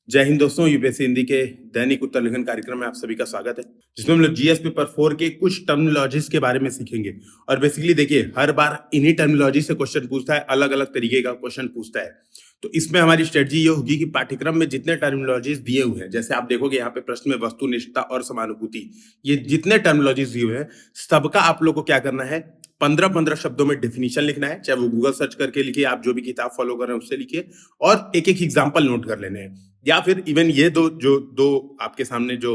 जय हिंद दोस्तों, यूपीएससी हिंदी के दैनिक उत्तर लेखन कार्यक्रम में आप सभी का स्वागत है, जिसमें हम लोग जीएस पेपर 4 के कुछ टर्मिनोलॉजीज के बारे में सीखेंगे। और बेसिकली देखिए, हर बार इन्हीं टर्मिनोलॉजी से क्वेश्चन पूछता है, अलग अलग तरीके का क्वेश्चन पूछता है। तो इसमें हमारी स्ट्रेटजी ये होगी कि पाठ्यक्रम में जितने टर्मिनोलॉजीज दिए हुए हैं, जैसे आप देखोगे यहाँ पे प्रश्न में वस्तुनिष्ठता और समानुभूति, ये जितने टर्मिनोलॉजीज दिए हुए हैं, सबका आप लोग को क्या करना है, 15-15 शब्दों में डेफिनेशन लिखना है। चाहे वो गूगल सर्च करके लिखिए, आप जो भी किताब फॉलो कर रहे हैं उससे लिखिए, और एक एक एग्जाम्पल नोट कर लेने हैं। या फिर इवन ये दो आपके सामने जो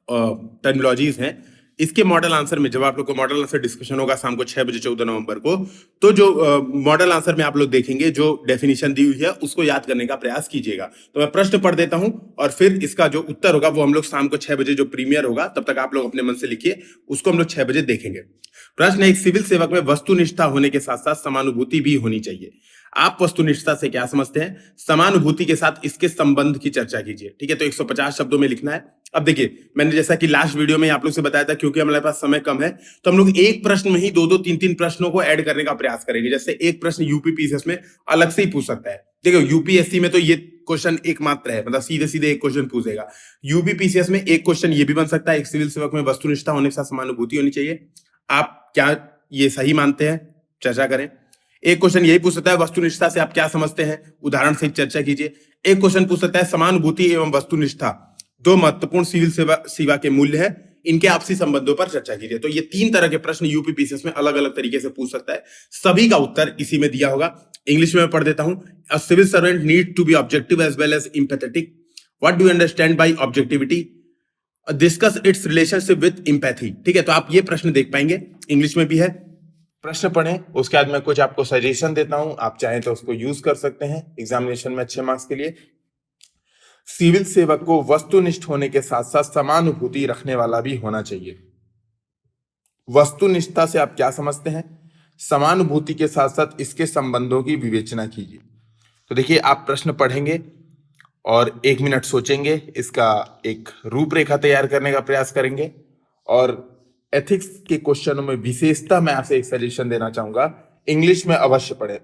टर्मिनोलॉजीज हैं, इसके मॉडल आंसर में जब आप लोग को मॉडल आंसर डिस्कशन होगा शाम को 6 बजे 14 नवंबर को, तो जो मॉडल आंसर में आप लोग देखेंगे जो डेफिनेशन दी हुई है उसको याद करने का प्रयास कीजिएगा। तो मैं प्रश्न पढ़ देता हूं और फिर इसका जो उत्तर होगा वो हम लोग शाम को 6 बजे जो प्रीमियर होगा तब तक आप लोग अपने मन से लिखिए, उसको हम लोग 6 बजे देखेंगे। प्रश्न है, एक सिविल सेवक में वस्तुनिष्ठता होने के साथ साथ समानुभूति भी होनी चाहिए। आप वस्तुनिष्ठता से क्या समझते हैं, समानुभूति के साथ इसके संबंध की चर्चा कीजिए। ठीक है, तो 150 शब्दों में लिखना है। अब देखिए, मैंने जैसा कि लास्ट वीडियो में आप लोग से बताया था, क्योंकि हमारे पास समय कम है तो हम लोग एक प्रश्न में ही दो दो तीन तीन प्रश्नों को ऐड करने का प्रयास करेंगे। जैसे एक प्रश्न यूपीपीसीएस में अलग से ही पूछ सकता है। देखो, यूपीएससी में तो ये क्वेश्चन एक मात्र है, मतलब सीधे सीधे एक क्वेश्चन पूछेगा। यूपीपीसीएस में एक क्वेश्चन ये भी बन सकता है, एक सिविल सेवक में वस्तुनिष्ठता होने के साथ समानुभूति होनी चाहिए। आप क्या ये सही मानते हैं, चर्चा करें। एक क्वेश्चन यही पूछ सकता है, वस्तुनिष्ठता से आप क्या समझते हैं, उदाहरण से चर्चा कीजिए। एक क्वेश्चन पूछ सकता है, समानुभूति एवं वस्तुनिष्ठता दो महत्वपूर्ण सिविल सेवा के मूल्य है, इनके आपसी संबंधों पर चर्चा कीजिए। तो ये 3 तरह के प्रश्न यूपीपीसीएस में अलग अलग तरीके से पूछ सकता है। सभी का उत्तर इसी में दिया होगा। इंग्लिश में पढ़ देता हूं। A civil servant need to be objective as well as empathetic. What do you understand by objectivity? Discuss its relationship with empathy. ठीक है, तो आप ये प्रश्न देख पाएंगे, इंग्लिश में भी है। प्रश्न पढ़ें, उसके बाद मैं कुछ आपको सजेशन देता हूं, आप चाहें तो उसको यूज कर सकते हैं एग्जामिनेशन में अच्छे मार्क्स के लिए। सिविल सेवक को वस्तुनिष्ठ होने के साथ साथ समानुभूति रखने वाला भी होना चाहिए। वस्तुनिष्ठता से आप क्या समझते हैं, समानुभूति के साथ साथ इसके संबंधों की विवेचना कीजिए। तो देखिए, आप प्रश्न पढ़ेंगे और 1 मिनट सोचेंगे, इसका एक रूपरेखा तैयार करने का प्रयास करेंगे। और एथिक्स के क्वेश्चनों में विशेषता मैं आपसे एक सजेशन देना चाहूंगा, इंग्लिश में अवश्य पढ़े।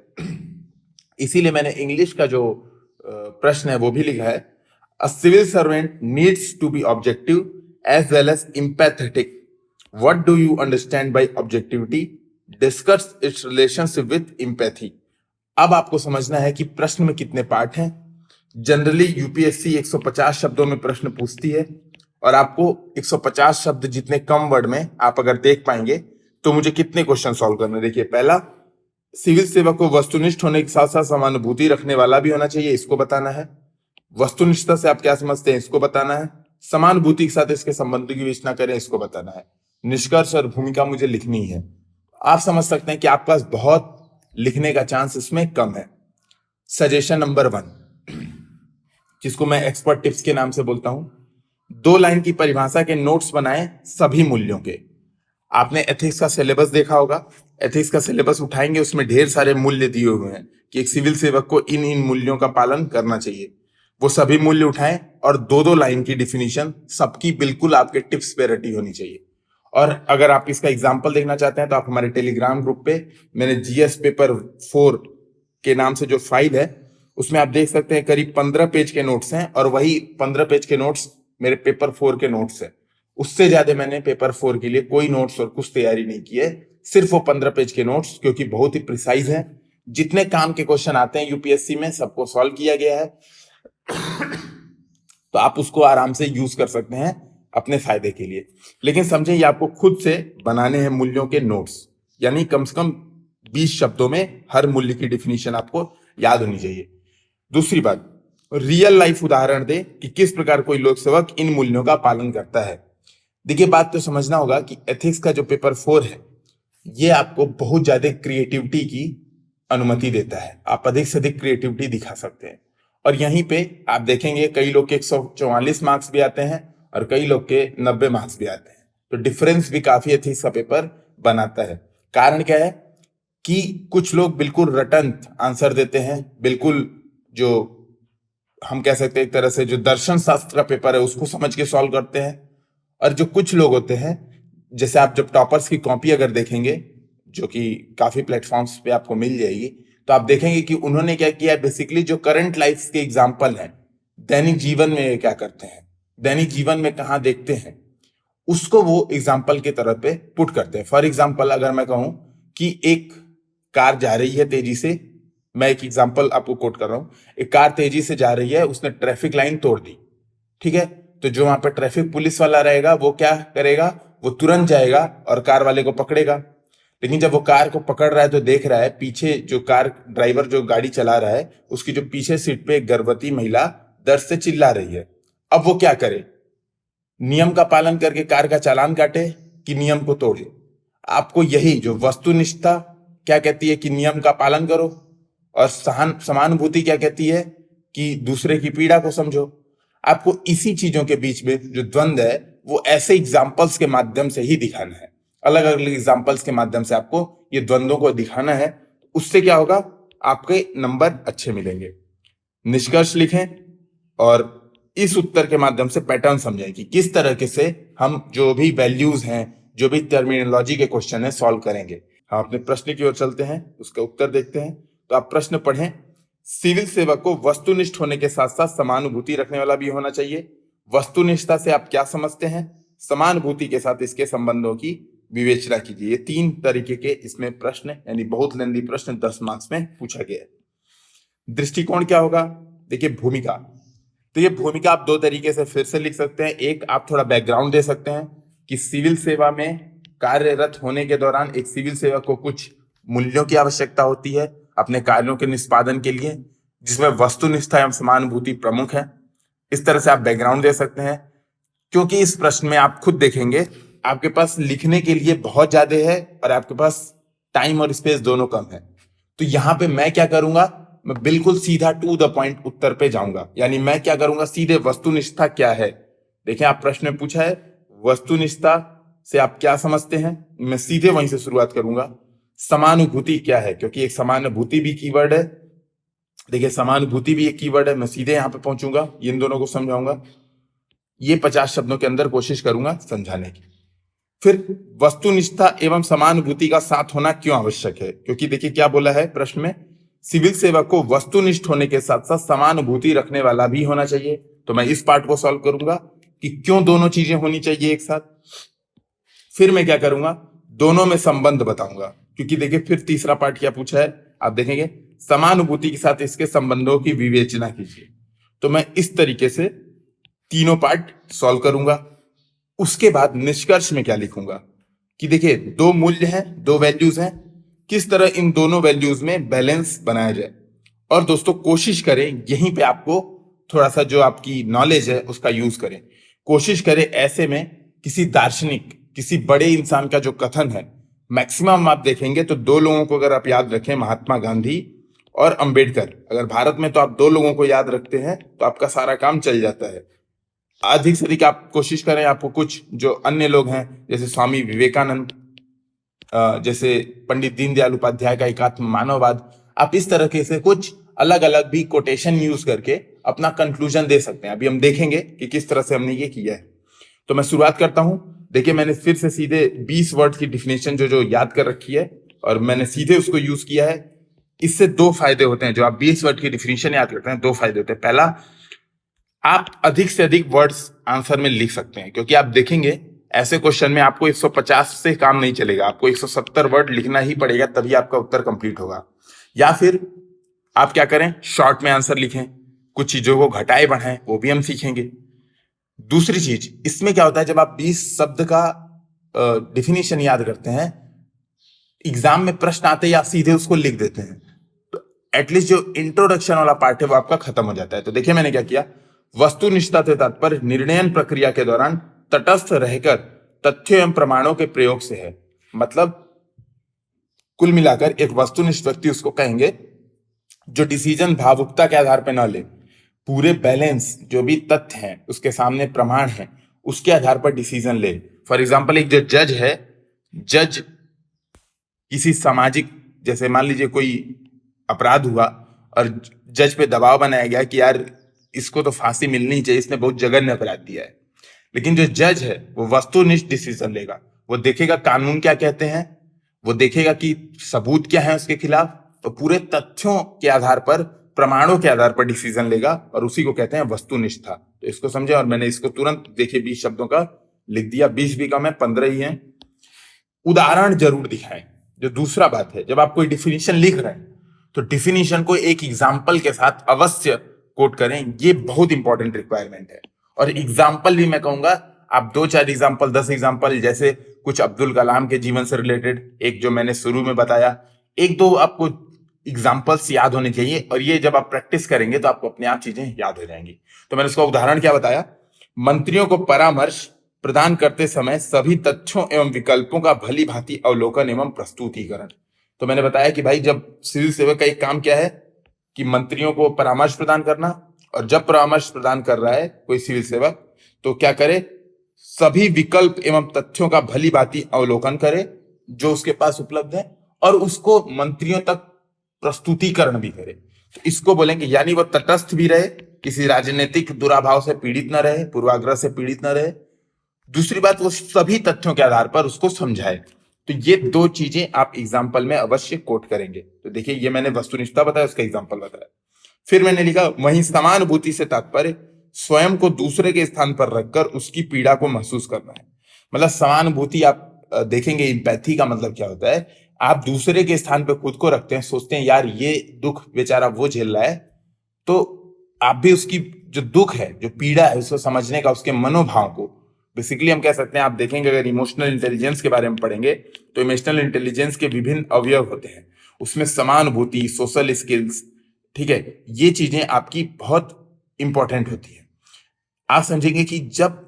इसीलिए मैंने इंग्लिश का जो प्रश्न है वो भी लिखा है। A civil servant needs to be objective as well as empathetic. What do you understand by objectivity? Discuss its relationship with empathy. अब आपको समझना है कि प्रश्न में कितने पार्ट हैं। जनरली यूपीएससी 150 शब्दों में प्रश्न पूछती है, और आपको 150 शब्द जितने कम वर्ड में आप अगर देख पाएंगे तो मुझे कितने क्वेश्चन सॉल्व करने। देखिए, पहला, सिविल सेवक को वस्तुनिष्ठ होने के साथ साथ समानुभूति रखने वाला भी होना चाहिए, इसको बताना है। वस्तुनिष्ठता से आप क्या समझते हैं, इसको बताना है। समानुभूति के साथ इसके संबंध की विवेचना करें, इसको बताना है। निष्कर्ष और भूमिका मुझे लिखनी है। आप समझ सकते हैं कि आपके पास बहुत लिखने का चांस इसमें कम है। सजेशन नंबर 1, जिसको मैं एक्सपर्ट टिप्स के नाम से बोलता हूं, 2 लाइन की परिभाषा के नोट्स बनाएं सभी मूल्यों के। आपने एथिक्स का सिलेबस देखा होगा, एथिक्स का सिलेबस उठाएंगे, उसमें ढेर सारे मूल्य दिए हुए हैं कि एक सिविल सेवक को इन इन मूल्यों का पालन करना चाहिए। वो सभी मूल्य उठाएं और 2-2 लाइन की डिफिनीशन सबकी बिल्कुल आपके टिप्स पे रटी होनी चाहिए। और अगर आप इसका एग्जाम्पल देखना चाहते हैं तो आप हमारे टेलीग्राम ग्रुप पे मैंने जीएस पेपर 4 के नाम से जो फाइल है उसमें आप देख सकते हैं करीब 15 पेज के नोट्स हैं, और वही 15 पेज के नोट्स मेरे पेपर 4 के नोट्स है। उससे ज्यादा मैंने पेपर 4 के लिए कोई नोट्स और कुछ तैयारी नहीं की है, सिर्फ वो 15 पेज के नोट्स, क्योंकि बहुत ही प्रिसाइज है। जितने काम के क्वेश्चन आते हैं यूपीएससी में सबको सॉल्व किया गया है। तो आप उसको आराम से यूज कर सकते हैं अपने फायदे के लिए। लेकिन समझें, ये आपको खुद से बनाने हैं मूल्यों के नोट्स, यानी कम से कम 20 शब्दों में हर मूल्य की डिफिनीशन आपको याद होनी चाहिए। दूसरी बात, रियल लाइफ उदाहरण दे कि किस प्रकार कोई लोक सेवक इन मूल्यों का पालन करता है। देखिए, बात तो समझना होगा कि एथिक्स का जो पेपर 4 है ये आपको बहुत ज्यादा क्रिएटिविटी की अनुमति देता है। आप अधिक से अधिक क्रिएटिविटी दिखा सकते हैं, और यहीं पे आप देखेंगे कई लोग के 144 मार्क्स भी आते हैं और कई लोग के 90 मार्क्स भी आते हैं। तो डिफरेंस भी काफी एथिक्स का पेपर बनाता है। कारण क्या है कि कुछ लोग बिल्कुल रटन आंसर देते हैं, बिल्कुल जो हम कह सकते हैं एक तरह से जो दर्शन शास्त्र का पेपर है उसको समझ के सॉल्व करते हैं। और जो कुछ लोग होते हैं, जैसे आप जब टॉपर्स की कॉपी अगर देखेंगे, जो कि काफी प्लेटफॉर्म्स पे आपको मिल जाएगी, तो आप देखेंगे कि उन्होंने क्या किया है, बेसिकली जो करंट लाइफ के एग्जाम्पल हैं दैनिक जीवन में ये क्या करते हैं, दैनिक जीवन में कहाँ देखते हैं, उसको वो एग्जाम्पल के तरह पे पुट करते हैं। फॉर एग्जाम्पल अगर मैं कहूं कि एक कार जा रही है तेजी से, मैं एक एग्जाम्पल आपको कोट कर रहा हूं, एक कार तेजी से जा रही है, उसने ट्रैफिक लाइन तोड़ दी, ठीक है। तो जो वहां पर ट्रैफिक पुलिस वाला रहेगा वो क्या करेगा, वो तुरंत जाएगा और कार वाले को पकड़ेगा। लेकिन जब वो कार को पकड़ रहा है तो देख रहा है पीछे जो कार ड्राइवर जो गाड़ी चला रहा है उसकी जो पीछे सीट पे एक गर्भवती महिला दर्द से चिल्ला रही है। अब वो क्या करे, नियम का पालन करके कार का चालान काटे कि नियम को तोड़े? आपको यही जो वस्तुनिष्ठता क्या कहती है कि नियम का पालन करो, और समानुभूति क्या कहती है कि दूसरे की पीड़ा को समझो। आपको इसी चीजों के बीच में जो द्वंद्व है वो ऐसे एग्जाम्पल्स के माध्यम से ही दिखाना है, अलग अलग एग्जाम्पल्स के माध्यम से आपको ये द्वंद्वों को दिखाना है। उससे क्या होगा, आपके नंबर अच्छे मिलेंगे। निष्कर्ष लिखें और इस उत्तर के माध्यम से पैटर्न समझें कि किस तरह से हम जो भी वैल्यूज हैं, जो भी टर्मिनोलॉजी के क्वेश्चन है सॉल्व करेंगे। हम अपने प्रश्न की ओर चलते हैं, उसका उत्तर देखते हैं। तो आप प्रश्न पढ़ें, सिविल सेवक को वस्तुनिष्ठ होने के साथ साथ समानुभूति रखने वाला भी होना चाहिए। वस्तुनिष्ठता से आप क्या समझते हैं, समानुभूति के साथ इसके संबंधों की विवेचना कीजिए। ये 3 तरीके के इसमें प्रश्न, यानी बहुत लेंदी प्रश्न 10 मार्क्स में पूछा गया है। दृष्टिकोण क्या होगा, देखिए भूमिका। तो ये भूमिका आप 2 तरीके से फिर से लिख सकते हैं। एक, आप थोड़ा बैकग्राउंड दे सकते हैं कि सिविल सेवा में कार्यरत होने के दौरान एक सिविल सेवक को कुछ मूल्यों की आवश्यकता होती है अपने कार्यों के निष्पादन के लिए, जिसमें वस्तुनिष्ठता एवं समानुभूति प्रमुख है। इस तरह से आप बैकग्राउंड दे सकते हैं, क्योंकि इस प्रश्न में आप खुद देखेंगे आपके पास लिखने के लिए बहुत ज्यादा है और आपके पास टाइम और स्पेस दोनों कम है। तो यहां पे मैं क्या करूंगा, मैं बिल्कुल सीधा टू द पॉइंट उत्तर पे जाऊंगा। यानी मैं क्या करूंगा, सीधे वस्तुनिष्ठता क्या है। देखिए आप प्रश्न में पूछा है वस्तुनिष्ठता से आप क्या समझते हैं, मैं सीधे वहीं से शुरुआत करूंगा। समानुभूति क्या है, क्योंकि एक समानुभूति भी कीवर्ड है। देखिए समानुभूति भी एक कीवर्ड है, मैं सीधे यहां पे पहुंचूंगा, इन दोनों को समझाऊंगा। ये 50 शब्दों के अंदर कोशिश करूंगा समझाने की। फिर वस्तुनिष्ठता एवं समानुभूति का साथ होना क्यों आवश्यक है, क्योंकि देखिए क्या बोला है प्रश्न में, सिविल सेवक को वस्तुनिष्ठ होने के साथ साथ समानुभूति रखने वाला भी होना चाहिए। तो मैं इस पार्ट को सॉल्व करूंगा कि क्यों दोनों चीजें होनी चाहिए एक साथ। फिर मैं क्या करूंगा, दोनों में संबंध बताऊंगा, क्योंकि देखिए फिर तीसरा पार्ट क्या पूछा है, आप देखेंगे समानुभूति के साथ इसके संबंधों की विवेचना कीजिए। तो मैं इस तरीके से तीनों पार्ट सॉल्व करूंगा। उसके बाद निष्कर्ष में क्या लिखूंगा कि देखिए 2 मूल्य हैं, 2 वैल्यूज हैं, किस तरह इन दोनों वैल्यूज में बैलेंस बनाया जाए। और दोस्तों कोशिश करें यहीं पे आपको थोड़ा सा जो आपकी नॉलेज है उसका यूज करें। कोशिश करें ऐसे में किसी दार्शनिक, किसी बड़े इंसान का जो कथन है, मैक्सिमम आप देखेंगे तो 2 लोगों को अगर आप याद रखें, महात्मा गांधी और अंबेडकर, अगर भारत में तो आप 2 लोगों को याद रखते हैं तो आपका सारा काम चल जाता है। अधिक से अधिक आप कोशिश करें आपको कुछ जो अन्य लोग हैं जैसे स्वामी विवेकानंद, जैसे पंडित दीनदयाल उपाध्याय का एकात्म मानववाद, आप इस तरह के से कुछ अलग अलग भी कोटेशन यूज करके अपना कंक्लूजन दे सकते हैं। अभी हम देखेंगे कि किस तरह से हमने ये किया है। तो मैं शुरुआत करता हूं। देखिए मैंने फिर से सीधे 20 वर्ड की डिफिनेशन जो याद कर रखी है और मैंने सीधे उसको यूज किया है। इससे 2 फायदे होते हैं, जो आप 20 वर्ड की डिफिनेशन याद करते हैं 2 फायदे होते हैं। पहला, आप अधिक से अधिक वर्ड्स आंसर में लिख सकते हैं, क्योंकि आप देखेंगे ऐसे क्वेश्चन में आपको 150 से काम नहीं चलेगा, आपको 170 वर्ड लिखना ही पड़ेगा, तभी आपका उत्तर कंप्लीट होगा। या फिर आप क्या करें, शॉर्ट में आंसर लिखें, कुछ चीजों को घटाए बढ़ाएं, वो भी हम सीखेंगे। दूसरी चीज इसमें क्या होता है, जब आप 20 शब्द का डिफिनेशन याद करते हैं, एग्जाम में प्रश्न आते ही आप सीधे उसको लिख देते हैं, तो एटलीस्ट जो इंट्रोडक्शन वाला पार्ट है वो आपका खत्म हो जाता है। तो देखिए मैंने क्या किया, वस्तुनिष्ठता से तात्पर्य निर्णयन प्रक्रिया के दौरान तटस्थ रहकर तथ्यों एवं प्रमाणों के प्रयोग से है। मतलब कुल मिलाकर एक वस्तुनिष्ठ व्यक्ति उसको कहेंगे जो डिसीजन भावुकता के आधार पर न ले, पूरे बैलेंस जो भी तथ्य हैं उसके सामने प्रमाण है उसके आधार पर डिसीजन ले। फॉर एग्जाम्पल एक जो जज है, जज किसी सामाजिक, जैसे मान लीजिए कोई अपराध हुआ और जज पे दबाव बनाया गया कि यार इसको तो फांसी मिलनी चाहिए, इसने बहुत जघन्य अपराध दिया है, लेकिन जो जज है वो वस्तुनिष्ठ डिसीजन लेगा। वो देखेगा कानून क्या कहते हैं, वो देखेगा कि सबूत क्या है उसके खिलाफ, तो पूरे तथ्यों के आधार पर प्रमाणों के आधार पर डिसीजन लेगा और उसी को कहते हैं वस्तुनिष्ठता। तो इसको समझे, और मैंने इसको तुरंत देखिए 20 शब्दों का लिख दिया, 20 भी कम है, 15 ही है। उदाहरण जरूर दिखाएं। जो दूसरा बात है, जब आप कोई डिफिनीशन लिख रहे हैं तो डिफिनीशन को एक एग्जाम्पल के साथ अवश्य कोट करें, ये बहुत इंपॉर्टेंट रिक्वायरमेंट है। और एग्जाम्पल भी मैं कहूंगा आप 2-4 एग्जाम्पल, 10 एग्जाम्पल, जैसे कुछ अब्दुल कलाम के जीवन से रिलेटेड, एक जो मैंने शुरू में बताया, 1-2 आपको एग्जाम्पल्स याद होने चाहिए। और ये जब आप प्रैक्टिस करेंगे तो आपको अपने आप चीजें याद हो जाएंगी। तो मैंने उसका उदाहरण क्या बताया, मंत्रियों को परामर्श प्रदान करते समय सभी तथ्यों एवं विकल्पों का भली भांति अवलोकन एवं प्रस्तुतिकरण। तो मैंने बताया कि भाई जब सिविल सेवक का एक काम क्या है कि मंत्रियों को परामर्श प्रदान करना, और जब परामर्श प्रदान कर रहा है कोई सिविल सेवक तो क्या करे, सभी विकल्प एवं तथ्यों का भली भांति अवलोकन करे जो उसके पास उपलब्ध है, और उसको मंत्रियों तक प्रस्तुतिकरण भी करे। तो इसको बोलेंगे, यानी वो तटस्थ भी रहे, किसी राजनीतिक दुराभाव से पीड़ित न रहे, पूर्वाग्रह से पीड़ित न रहे। दूसरी बात, वो सभी तथ्यों के आधार पर उसको समझाए। तो ये 2 चीजें आप एग्जाम्पल में अवश्य कोट करेंगे। तो देखिए, ये मैंने वस्तुनिष्ठता बताया, उसका एग्जाम्पल बताया। फिर मैंने लिखा, वहीं समानुभूति से तात्पर्य स्वयं को दूसरे के स्थान पर रखकर उसकी पीड़ा को महसूस करना है। मतलब समानुभूति आप देखेंगे, इंपैथी का मतलब क्या होता है, आप दूसरे के स्थान पर खुद को रखते हैं, सोचते हैं यार ये दुख बेचारा वो झेल रहा है, तो आप भी उसकी जो दुख है, जो पीड़ा है, उसको समझने का, उसके मनोभाव को, बेसिकली हम कह सकते हैं, आप देखेंगे अगर इमोशनल इंटेलिजेंस के बारे में पढ़ेंगे तो इमोशनल इंटेलिजेंस के विभिन्न अवयव होते हैं, उसमें समानुभूति, सोशल स्किल्स, ठीक है, ये चीजें आपकी बहुत इंपॉर्टेंट होती है। आप समझेंगे कि जब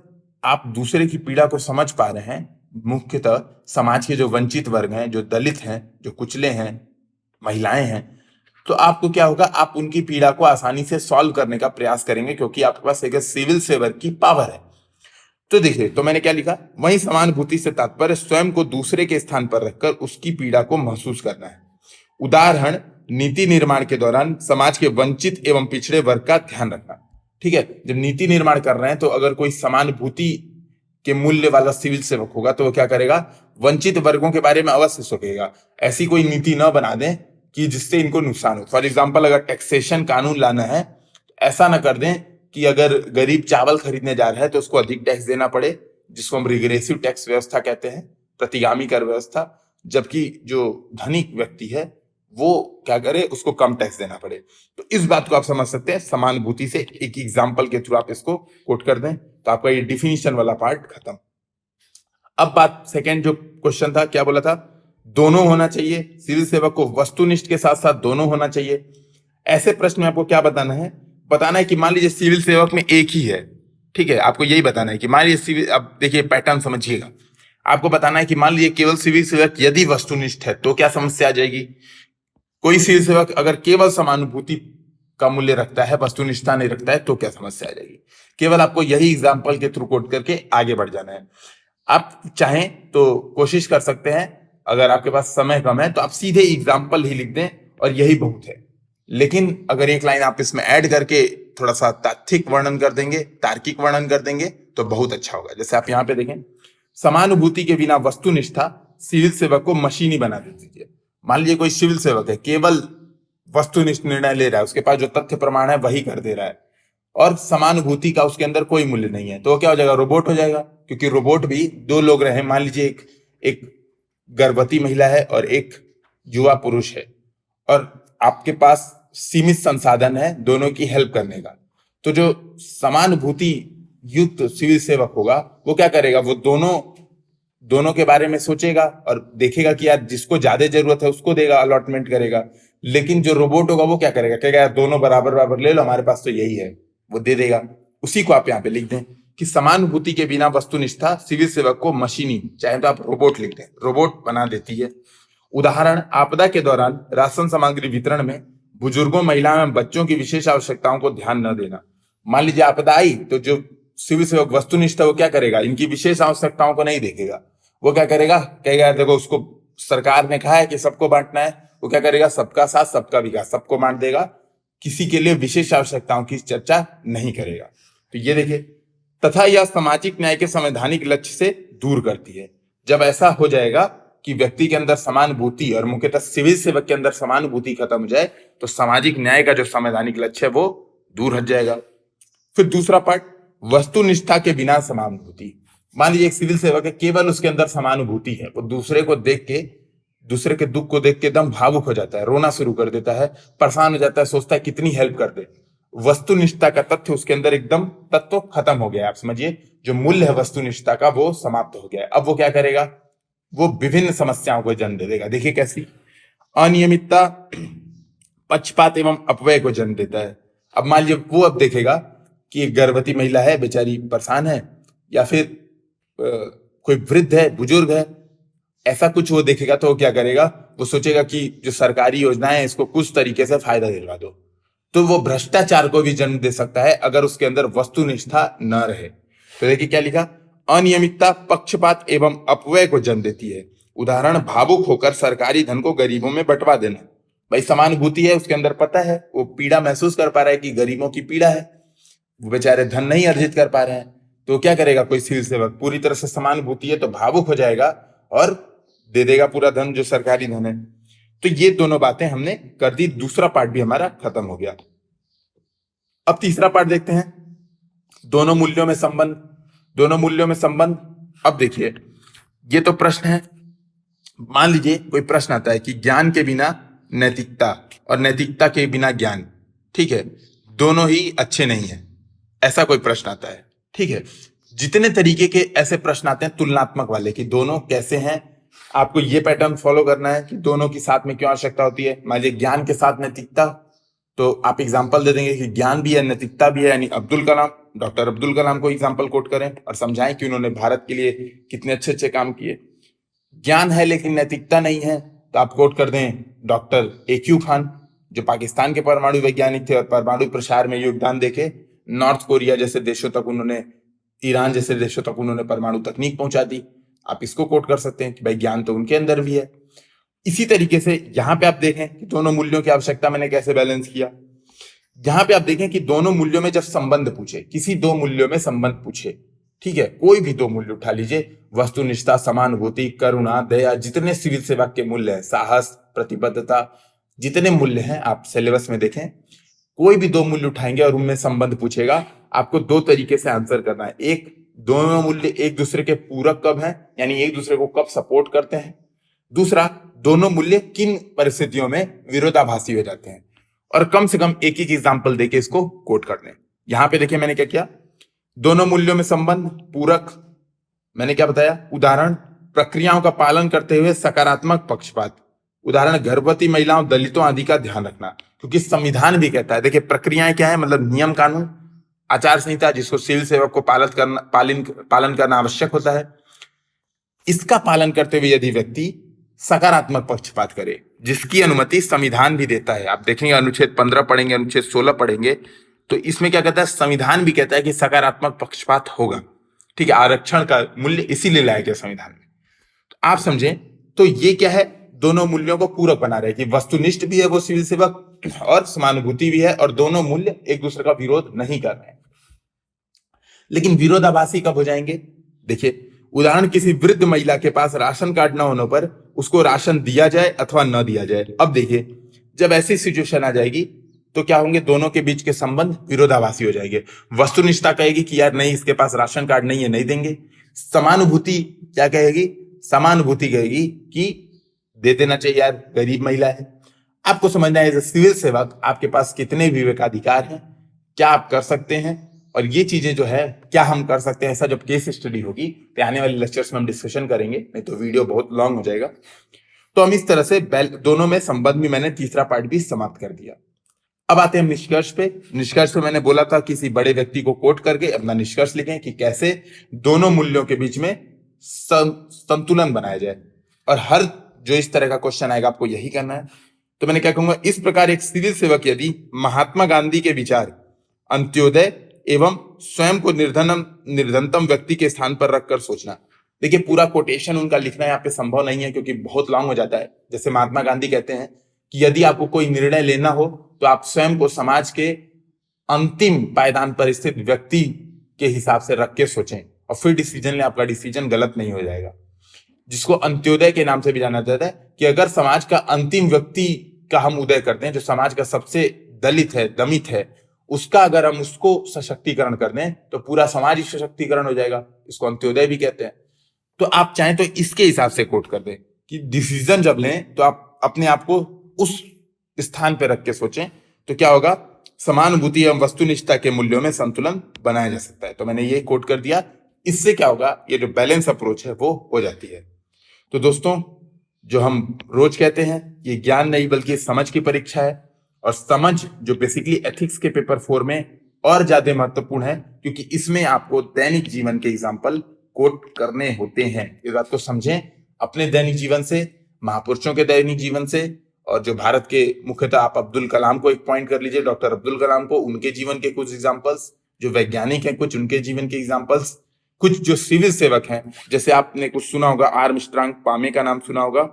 आप दूसरे की पीड़ा को समझ पा रहे हैं, मुख्यतः समाज के जो वंचित वर्ग हैं, जो दलित हैं, जो कुचले हैं, महिलाएं हैं, तो आपको क्या होगा, आप उनकी पीड़ा को आसानी से सॉल्व करने का प्रयास करेंगे, क्योंकि आपके पास एक सिविल सेवक की पावर है। तो देखिए, तो मैंने क्या लिखा, वहीं समानुभूति से तात्पर्य स्वयं को दूसरे के स्थान पर रखकर उसकी पीड़ा को महसूस करना है। उदाहरण, नीति निर्माण के दौरान समाज के वंचित एवं पिछड़े वर्ग का ध्यान रखना। ठीक है, जब नीति निर्माण कर रहे हैं तो अगर कोई समानुभूति के मूल्य वाला सिविल सेवक होगा तो वो क्या करेगा, वंचित वर्गों के बारे में अवश्य सोचेगा। ऐसी कोई नीति न बना दें कि जिससे इनको नुकसान हो। फॉर एग्जाम्पल, अगर टैक्सेशन कानून लाना है, ऐसा ना कर दें कि अगर गरीब चावल खरीदने जा रहा है तो उसको अधिक टैक्स देना पड़े, जिसको हम रिग्रेसिव टैक्स व्यवस्था कहते हैं, प्रतिगामी कर व्यवस्था, जबकि जो धनिक व्यक्ति है वो क्या करे, उसको कम टैक्स देना पड़े। तो इस बात को आप समझ सकते हैं, समानुभूति से एक एग्जाम्पल के थ्रू आप इसको कोट कर दें तो आपका ये डिफिनीशन वाला पार्ट खत्म। अब बात सेकेंड, जो क्वेश्चन था, क्या बोला था, दोनों होना चाहिए, सिविल सेवक को वस्तुनिष्ठ के साथ साथ दोनों होना चाहिए। ऐसे प्रश्न में आपको क्या बताना है, बताना है कि मान लीजिए सिविल सेवक में एक ही है, ठीक है, आपको यही बताना है कि मान लीजिए सिविल, अब देखिए पैटर्न समझिएगा, आपको बताना है कि मान लीजिए केवल सिविल सेवक यदि वस्तुनिष्ठ है तो क्या समस्या आ जाएगी। कोई सिविल सेवक अगर केवल समानुभूति का मूल्य रखता है, वस्तुनिष्ठता नहीं रखता है, तो क्या समस्या आ जाएगी। केवल आपको यही एग्जाम्पल के थ्रू कोट करके आगे बढ़ जाना है। आप चाहें तो कोशिश कर सकते हैं, अगर आपके पास समय कम है तो आप सीधे एग्जाम्पल ही लिख दें और यही बहुत है। लेकिन अगर एक लाइन आप इसमें ऐड करके थोड़ा सा तात्विक वर्णन कर देंगे, तार्किक वर्णन कर देंगे तो बहुत अच्छा होगा। जैसे आप यहाँ पे देखें, समानुभूति के बिना वस्तुनिष्ठता सिविल सेवक को मशीनी बना देती है। मान लीजिए कोई सिविल सेवक है, केवल वस्तुनिष्ठ निर्णय ले रहा है, उसके पास जो तथ्य प्रमाण है वही कर दे रहा है, और समानुभूति का उसके अंदर कोई मूल्य नहीं है, तो वो क्या हो जाएगा, रोबोट हो जाएगा। क्योंकि रोबोट भी दो लोग रहे, मान लीजिए एक गर्भवती महिला है और एक युवा पुरुष है, और आपके पास सीमित संसाधन है दोनों की हेल्प करने का, तो जो समानुभूति युक्त सिविल सेवक होगा वो क्या करेगा, वो दोनों के बारे में सोचेगा और देखेगा कि यार जिसको ज्यादा जरूरत है उसको देगा, अलॉटमेंट करेगा। लेकिन जो रोबोट होगा वो क्या करेगा, कहेगा यार दोनों बराबर बराबर ले लो, हमारे पास तो यही है, वो दे देगा। उसी को आप यहाँ पे लिख दें कि समानुभूति के बिना वस्तुनिष्ठता सिविल सेवक को मशीनी, चाहे तो आप रोबोट लिख दें, रोबोट बना देती है। उदाहरण, आपदा के दौरान राशन सामग्री वितरण में बुजुर्गों, महिलाओं एवं बच्चों की विशेष आवश्यकताओं को ध्यान न देना। मान लीजिए आपदा आई तो जो सिविल सेवक वस्तुनिष्ठ है वो क्या करेगा, इनकी विशेष आवश्यकताओं को नहीं देखेगा, वो क्या करेगा, कहेगा देखो उसको सरकार ने कहा है कि सबको बांटना है, वो क्या करेगा, सबका साथ सबका विकास, सबको बांट देगा, किसी के लिए विशेष आवश्यकताओं की चर्चा नहीं करेगा। तो ये देखिए, तथा यह सामाजिक न्याय के संवैधानिक लक्ष्य से दूर करती है। जब ऐसा हो जाएगा कि व्यक्ति के अंदर समानुभूति और मुख्यतः सिविल सेवक के अंदर समानुभूति खत्म हो जाए तो सामाजिक न्याय का जो संवैधानिक लक्ष्य है वो दूर हट जाएगा। फिर दूसरा पार्ट, वस्तुनिष्ठा के बिना समानुभूति। मान लीजिए एक सिविल सेवक है, केवल उसके अंदर समानुभूति है, वो दूसरे को देख के, दूसरे के दुख को देख के एकदम भावुक हो जाता है, रोना शुरू कर देता है, परेशान हो जाता है, सोचता है कितनी हेल्प कर दे। वस्तुनिष्ठा का तथ्य उसके अंदर एकदम तत्व खत्म हो गया है। आप समझिए जो मूल्य है वस्तुनिष्ठा का वो समाप्त हो गया है। अब वो क्या करेगा, वो विभिन्न समस्याओं को जन्म दे देगा। देखिए कैसी, अनियमितता, पक्षपात एवं अपव्यय को जन्म देता है। अब मान लीजिए वो अब देखेगा कि एक गर्भवती महिला है, बेचारी परेशान है, या फिर कोई वृद्ध है, बुजुर्ग है, ऐसा कुछ वो देखेगा तो वो क्या करेगा, वो सोचेगा कि जो सरकारी योजनाएं हैं इसको कुछ तरीके से फायदा दिलवा दो। तो वो भ्रष्टाचार को भी जन्म दे सकता है अगर उसके अंदर वस्तुनिष्ठा न रहे। तो देखिए क्या लिखा, अनियमितता, पक्षपात एवं अपव्यय को जन्म देती है। उदाहरण, भावुक होकर सरकारी धन को गरीबों में बंटवा देना। भाई समानुभूति है उसके अंदर, पता है वो पीड़ा महसूस कर पा रहा है कि गरीबों की पीड़ा है, वो बेचारे धन नहीं अर्जित कर पा रहे हैं, तो क्या करेगा कोई सिविल सेवक, पूरी तरह से समानुभूति है तो भावुक हो जाएगा और दे देगा पूरा धन जो सरकारी धन है। तो ये दोनों बातें हमने कर दी, दूसरा पार्ट भी हमारा खत्म हो गया। अब तीसरा पार्ट देखते हैं, दोनों मूल्यों में संबंध। दोनों मूल्यों में संबंध, अब देखिए ये तो प्रश्न है। मान लीजिए कोई प्रश्न आता है कि ज्ञान के बिना नैतिकता और नैतिकता के बिना ज्ञान, ठीक है, दोनों ही अच्छे नहीं है, ऐसा कोई प्रश्न आता है, ठीक है। जितने तरीके के ऐसे प्रश्न आते हैं तुलनात्मक वाले कि दोनों कैसे हैं, आपको ये पैटर्न फॉलो करना है कि दोनों की साथ में क्यों आवश्यकता होती है। मान लीजिए ज्ञान के साथ नैतिकता, तो आप एग्जाम्पल दे देंगे कि ज्ञान भी है नैतिकता भी है, यानी अब्दुल कलाम, डॉक्टर अब्दुल कलाम को एग्जाम्पल कोट करें और समझाएं कि उन्होंने भारत के लिए कितने अच्छे अच्छे काम किए। ज्ञान है लेकिन नैतिकता नहीं है, तो आप कोट कर दें डॉक्टर AQ खान, जो पाकिस्तान के परमाणु वैज्ञानिक थे और परमाणु प्रसार में योगदान देके नॉर्थ कोरिया जैसे देशों तक उन्होंने, ईरान जैसे देशों तक उन्होंने परमाणु तकनीक पहुंचा दी। आप इसको कोट कर सकते हैं कि भाई ज्ञान तो उनके अंदर भी है। इसी तरीके से यहां पे आप देखें कि दोनों मूल्यों की आवश्यकता मैंने कैसे बैलेंस किया। यहां पे आप देखें कि दोनों मूल्यों में जब संबंध पूछे, किसी दो मूल्यों में संबंध पूछे, ठीक है, कोई भी दो मूल्य उठा लीजिए, वस्तुनिष्ठा, समानुभूति, करुणा, दया, जितने सिविल सेवा के मूल्य हैं, साहस, प्रतिबद्धता, जितने मूल्य हैं आप सिलेबस में देखें, कोई भी दो मूल्य उठाएंगे और उनमें संबंध पूछेगा, आपको दो तरीके से आंसर करना है। एक, दोनों मूल्य एक दूसरे के पूरक कब हैं, यानी एक दूसरे को कब सपोर्ट करते हैं। दूसरा, दोनों मूल्य किन परिस्थितियों में विरोधाभासी हो जाते हैं, और कम से कम एक एक एग्जाम्पल देके इसको कोट कर लें। यहां पे देखिए मैंने क्या किया, दोनों मूल्यों में संबंध, पूरक, मैंने क्या बताया, उदाहरण, प्रक्रियाओं का पालन करते हुए सकारात्मक पक्षपात, उदाहरण, गर्भवती महिलाओं, दलितों आदि का ध्यान रखना, क्योंकि संविधान भी कहता है, देखिए प्रक्रियाएं क्या है, मतलब नियम कानून, आचार संहिता, जिसको सिविल सेवक को पालन करना आवश्यक होता है, इसका पालन करते हुए यदि व्यक्ति सकारात्मक पक्षपात करे, जिसकी अनुमति संविधान भी देता है। आप देखेंगे अनुच्छेद 15 पढ़ेंगे, अनुच्छेद 16 पढ़ेंगे, तो इसमें क्या कहता है, संविधान भी कहता है कि सकारात्मक पक्षपात होगा, ठीक है। आरक्षण का मूल्य इसीलिए लाया गया संविधान में। तो आप समझें, तो ये क्या है, दोनों मूल्यों को पूरक बना रहे कि वस्तुनिष्ठ भी है वो सिविल सेवक और समानुभूति भी है, और दोनों मूल्य एक दूसरे का विरोध नहीं कर रहे हैं। लेकिन विरोधाभासी कब हो जाएंगे, देखिए उदाहरण, किसी वृद्ध महिला के पास राशन कार्ड न होने पर उसको राशन दिया जाए अथवा न दिया जाए। अब देखिए जब ऐसी सिचुएशन आ जाएगी तो क्या होंगे, दोनों के बीच के संबंध विरोधाभासी हो जाएंगे। वस्तुनिष्ठता कहेगी कि यार नहीं, इसके पास राशन कार्ड नहीं है, नहीं देंगे। समानुभूति क्या कहेगी, समानुभूति कहेगी कि दे देना चाहिए यार, गरीब महिला है। आपको समझना है एज ए सिविल सेवक आपके पास कितने विवेकाधिकार हैं, क्या आप कर सकते हैं, और ये चीजें जो है क्या हम कर सकते हैं। ऐसा जब केस स्टडी होगी तो आने वाले लेक्चर्स में हम डिस्कशन करेंगे, नहीं तो वीडियो बहुत लॉन्ग हो जाएगा। तो हम इस तरह से दोनों में संबंध भी, मैंने तीसरा पार्ट भी समाप्त कर दिया। अब आते हैं निष्कर्ष पे। निष्कर्ष पे मैंने बोला था किसी बड़े व्यक्ति को कोट करके अपना निष्कर्ष लिखें कि कैसे दोनों मूल्यों के बीच में संतुलन बनाया जाए, और हर जो इस तरह का क्वेश्चन आएगा आपको यही करना है। तो मैंने क्या कहूंगा, इस प्रकार एक सिविल सेवक यदि महात्मा गांधी के विचार अंत्योदय एवं स्वयं को निर्धनतम व्यक्ति के स्थान पर रखकर सोचना। देखिए पूरा कोटेशन उनका लिखना यहाँ पे संभव नहीं है क्योंकि बहुत लॉन्ग हो जाता है। जैसे महात्मा गांधी कहते हैं कि यदि आपको कोई निर्णय लेना हो तो आप स्वयं को समाज के अंतिम पायदान पर स्थित व्यक्ति के हिसाब से रख के सोचें और फिर डिसीजन लें, आपका डिसीजन गलत नहीं हो जाएगा। जिसको अंत्योदय के नाम से भी जाना जाता है, कि अगर समाज का अंतिम व्यक्ति का हम उदय करते हैं, जो समाज का सबसे दलित है, दमित है, उसका अगर हम उसको सशक्तिकरण कर दें तो पूरा समाज ही सशक्तिकरण हो जाएगा। इसको अंत्योदय भी कहते हैं। तो आप चाहें तो इसके हिसाब से कोट कर दें कि डिसीजन जब लें तो आप अपने आप को उस स्थान पर रख के सोचें, तो क्या होगा, समानुभूति एवं वस्तुनिष्ठता के मूल्यों में संतुलन बनाया जा सकता है। तो मैंने ये कोट कर दिया। इससे क्या होगा, ये जो बैलेंस अप्रोच है वो हो जाती है। तो दोस्तों, जो हम रोज कहते हैं, ये ज्ञान नहीं बल्कि समझ की परीक्षा है। और समझ जो बेसिकली एथिक्स के पेपर 4 में और ज्यादा महत्वपूर्ण है, क्योंकि इसमें आपको दैनिक जीवन के एग्जाम्पल कोट करने होते हैं। इस बात को समझें, अपने दैनिक जीवन से, महापुरुषों के दैनिक जीवन से, और जो भारत के मुख्यतः आप अब्दुल कलाम को एक पॉइंट कर लीजिए, डॉक्टर अब्दुल कलाम को, उनके जीवन के कुछ एग्जाम्पल्स, जो वैज्ञानिक हैं कुछ उनके जीवन के एग्जाम्पल्स, कुछ जो सिविल सेवक हैं, जैसे आपने कुछ सुना होगा, आर्मस्ट्रांग पामे का नाम सुना होगा,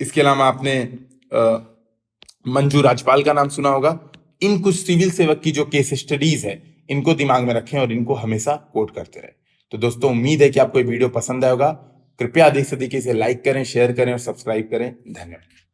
इसके अलावा आपने मंजू राजपाल का नाम सुना होगा। इन कुछ सिविल सेवक की जो केस स्टडीज है, इनको दिमाग में रखें और इनको हमेशा कोट करते रहे। तो दोस्तों, उम्मीद है कि आपको ये वीडियो पसंद आएगा। कृपया अधिक से अधिक इसे लाइक करें, शेयर करें और सब्सक्राइब करें। धन्यवाद।